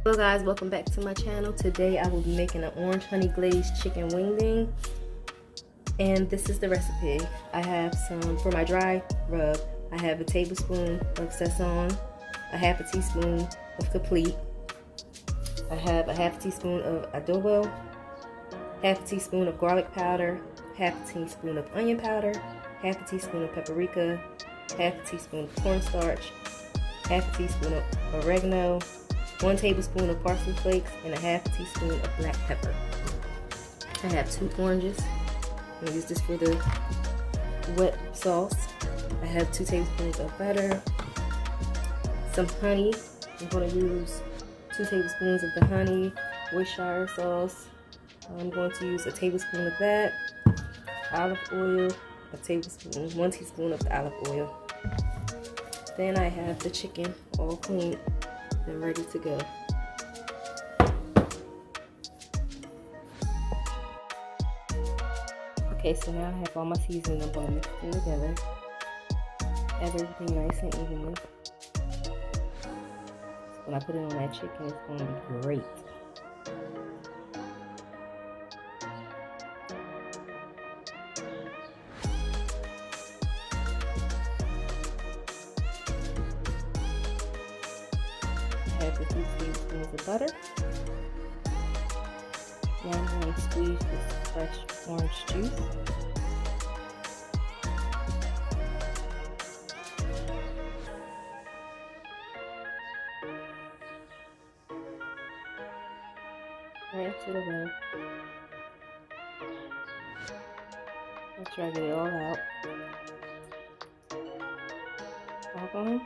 Hello guys, welcome back to my channel. Today I will be making an orange honey glazed chicken wingding, and this is the recipe. I have some, for my dry rub, I have a tablespoon of sesame, a half a teaspoon of complete, I have a half a teaspoon of adobo, half a teaspoon of garlic powder, half a teaspoon of onion powder, half a teaspoon of paprika, half a teaspoon of cornstarch, half a teaspoon of oregano, 1 tablespoon of parsley flakes, and a half a teaspoon of black pepper. I have 2 oranges. I'm going to use this for the wet sauce. I have 2 tablespoons of butter, some honey. I'm going to use 2 tablespoons of the honey, Worcestershire sauce. I'm going to use a tablespoon of that, olive oil, a tablespoon, 1 teaspoon of the olive oil. Then I have the chicken all cleaned and ready to go. Okay, so now I have all my seasoning. I'm going to mix them together. Add everything nice and evenly. When I put it on that chicken, it's going to be great. Have the 2 tablespoons of butter. Now I'm going to squeeze this fresh orange juice. Right into the bowl. Make sure I get it all out. All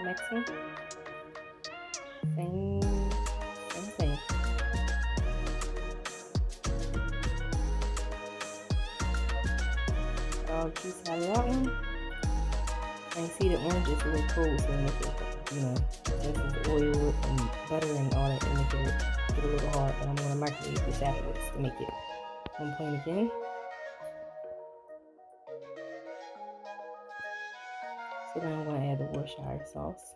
mixing. Same thing. I'll juice out of that one. And see, the orange is a little cold, so make it, since it's oil and butter and all that, it make it get a little hard. But I'm going to microwave this afterwards to make it on point again. So then I'm going to add the Worcestershire sauce.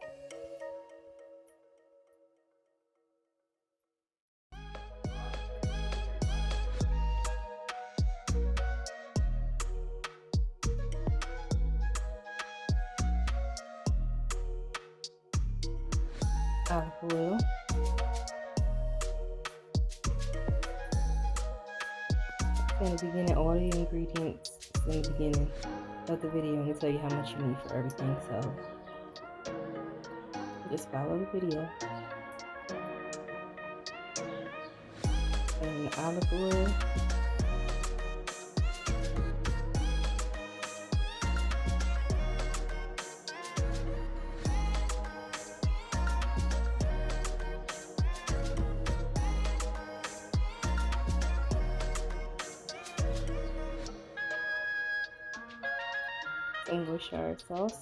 Olive oil, in the beginning, all the ingredients in the beginning of the video. I'm going to tell you how much you need for everything, so just follow the video. And olive oil, some Worcestershire sauce,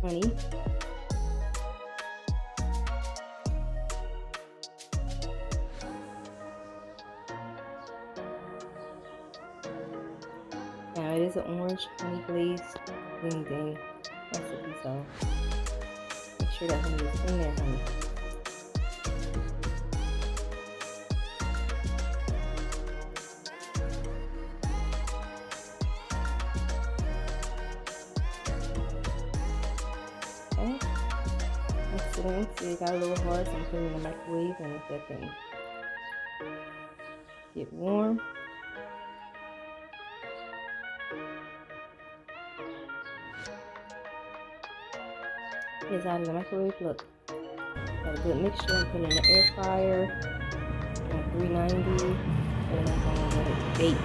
honey, now it is an orange honey glazed wingding recipe, so make sure that honey is in there, honey. Okay, mix it in. See, it got a little hard, so I'm putting it in the microwave and let that thing get warm. It's out of the microwave. Look, got a good mixture. I'm putting it in the air fryer on 390, and I'm going to let it bake.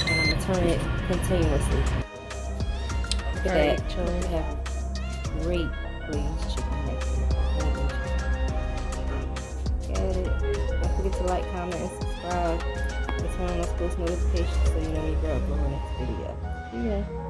And I'm going to turn it continuously. Look at that, children. We have great glazed chicken next. Got it. Don't forget to like, comment, and subscribe. And turn on those post notifications so you know when we upload our next video. See ya.